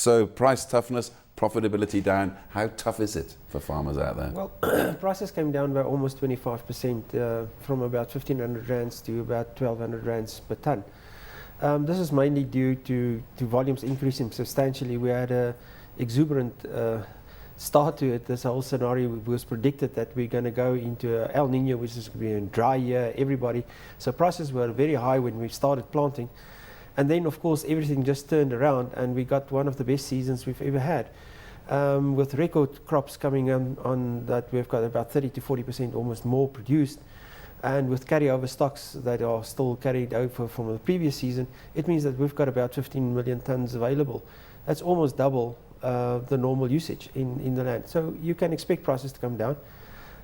So price toughness, profitability down. How tough is it for farmers out there? Well, prices came down by almost 25%, from about 1,500 rands to about 1,200 rands per tonne. This is mainly due to volumes increasing substantially. We had a exuberant start to it. This whole scenario was predicted that we're going to go into a El Nino, which is going to be a dry year, everybody. So prices were very high when we started planting. And then, of course, everything just turned around and we got one of the best seasons we've ever had. With record crops coming on that, we've got about 30 to 40% almost more produced. And with carryover stocks that are still carried over from the previous season, it means that we've got about 15 million tonnes available. That's almost double the normal usage in the land. So you can expect prices to come down.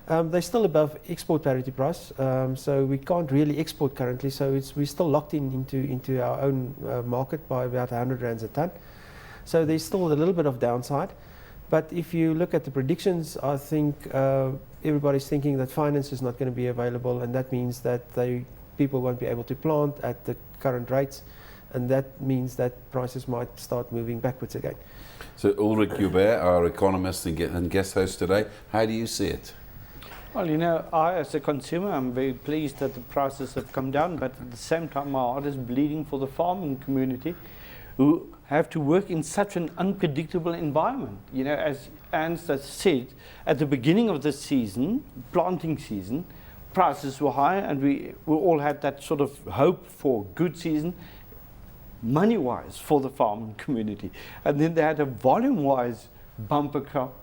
They're still above export parity price, so we can't really export currently, so we're still locked into our own market by about 100 rands a tonne. So there's still a little bit of downside. But if you look at the predictions, I think everybody's thinking that finance is not going to be available, and that means that people won't be able to plant at the current rates, and that means that prices might start moving backwards again. So Ulrich Joubert, our economist and guest host today, how do you see it? Well, you know, I as a consumer, I'm very pleased that the prices have come down, but at the same time my heart is bleeding for the farming community who have to work in such an unpredictable environment. You know, as Ernst has said, at the beginning of the season, planting season, prices were high and we all had that sort of hope for a good season, money-wise for the farming community. And then they had a volume-wise bumper crop,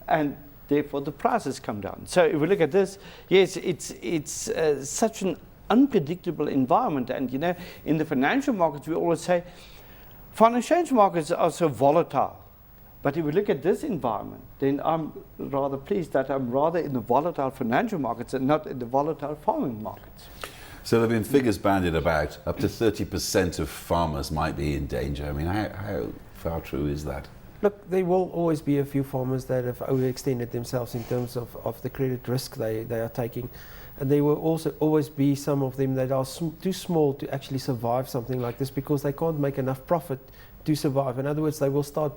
and therefore the prices come down. So if we look at this, yes, it's such an unpredictable environment. And you know, in the financial markets, we always say, foreign exchange markets are so volatile. But if we look at this environment, then I'm rather pleased that I'm rather in the volatile financial markets and not in the volatile farming markets. So there have been figures bandied about, up to 30% of farmers might be in danger. I mean, how far true is that? Look, there will always be a few farmers that have overextended themselves in terms of the credit risk they are taking. And there will also always be some of them that are too small to actually survive something like this because they can't make enough profit to survive. In other words, they will start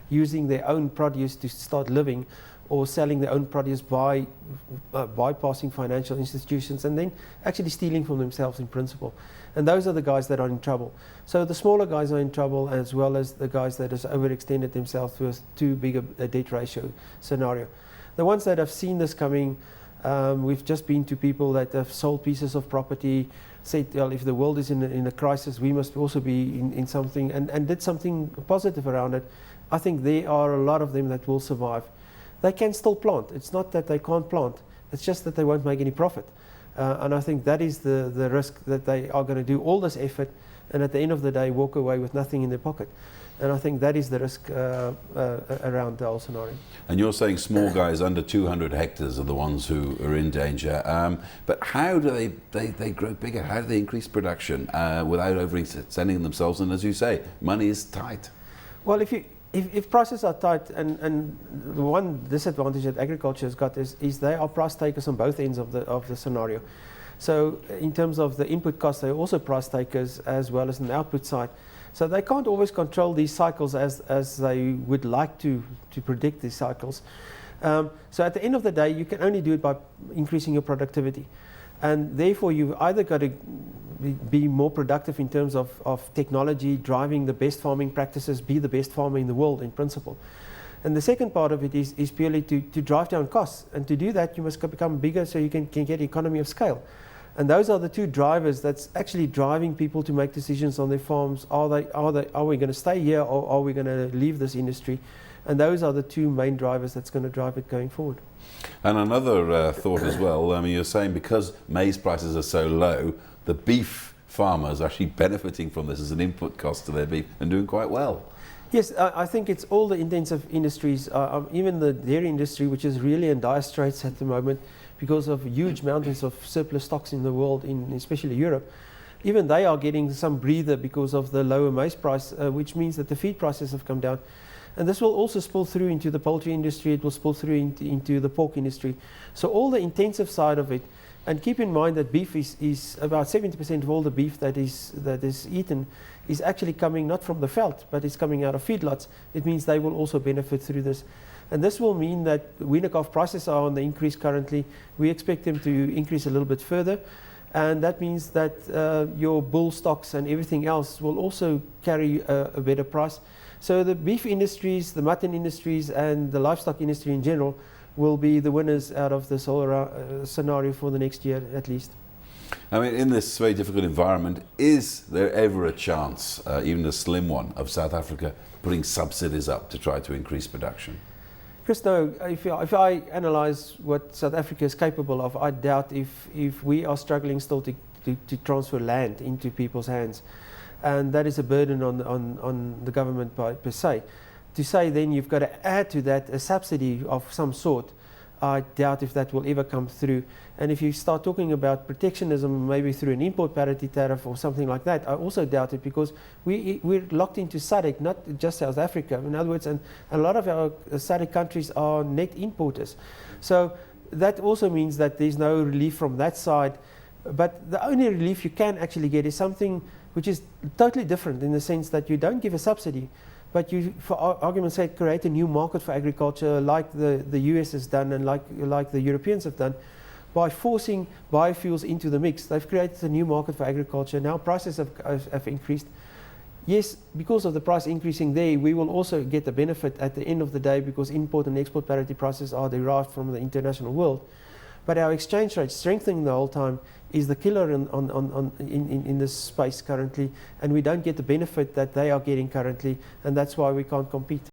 using their own produce to start living, or selling their own produce by bypassing financial institutions and then actually stealing from themselves in principle. And those are the guys that are in trouble. So the smaller guys are in trouble, as well as the guys that have overextended themselves with too big a debt ratio scenario. The ones that have seen this coming, we've just been to people that have sold pieces of property, said, well, if the world is in a crisis, we must also be in something, and did something positive around it. I think there are a lot of them that will survive. They can still plant. It's not that they can't plant. It's just that they won't make any profit. And I think that is the risk, that they are going to do all this effort and at the end of the day walk away with nothing in their pocket. And I think that is the risk around the whole scenario. And you're saying small guys under 200 hectares are the ones who are in danger. But how do they grow bigger? How do they increase production without overextending themselves? And as you say, money is tight. Well, if prices are tight, and the one disadvantage that agriculture has got is they are price takers on both ends of the scenario. So in terms of the input costs, they're also price takers as well as on the output side. So they can't always control these cycles as they would like to predict these cycles. So at the end of the day, you can only do it by increasing your productivity. And therefore, you've either got to be more productive in terms of technology, driving the best farming practices, be the best farmer in the world in principle. And the second part of it is purely to drive down costs. And to do that, you must become bigger so you can get economy of scale. And those are the two drivers that's actually driving people to make decisions on their farms. Are we going to stay here, or are we going to leave this industry? And those are the two main drivers that's going to drive it going forward. And another thought as well, I mean, you're saying because maize prices are so low, the beef farmers are actually benefiting from this as an input cost to their beef and doing quite well. Yes, I think it's all the intensive industries, even the dairy industry, which is really in dire straits at the moment because of huge mountains of surplus stocks in the world, especially Europe. Even they are getting some breather because of the lower maize price, which means that the feed prices have come down. And this will also spill through into the poultry industry, it will spill through into the pork industry. So all the intensive side of it And keep in mind that beef is about 70% of all the beef that is eaten is actually coming not from the veld, but it's coming out of feedlots. It means they will also benefit through this. And this will mean that weaner calf prices are on the increase currently. We expect them to increase a little bit further. And that means that your bull stocks and everything else will also carry a better price. So the beef industries, the mutton industries, and the livestock industry in general will be the winners out of this whole scenario for the next year at least. I mean, in this very difficult environment, is there ever a chance, even a slim one, of South Africa putting subsidies up to try to increase production? Chris, no, if I analyse what South Africa is capable of, I doubt if we are struggling still to transfer land into people's hands. And that is a burden on the government per se. To say then you've got to add to that a subsidy of some sort, I doubt if that will ever come through. And if you start talking about protectionism, maybe through an import parity tariff or something like that, I also doubt it, because we're locked into SADC, not just South Africa. In other words, and a lot of our SADC countries are net importers. So that also means that there's no relief from that side. But the only relief you can actually get is something which is totally different, in the sense that you don't give a subsidy, but you, for argument's sake, create a new market for agriculture, like the US has done and like the Europeans have done, by forcing biofuels into the mix. They've created a new market for agriculture. Now prices have increased. Yes, because of the price increasing there, we will also get the benefit at the end of the day, because import and export parity prices are derived from the international world. But our exchange rate strengthening the whole time is the killer in this space currently, and we don't get the benefit that they are getting currently, and that's why we can't compete.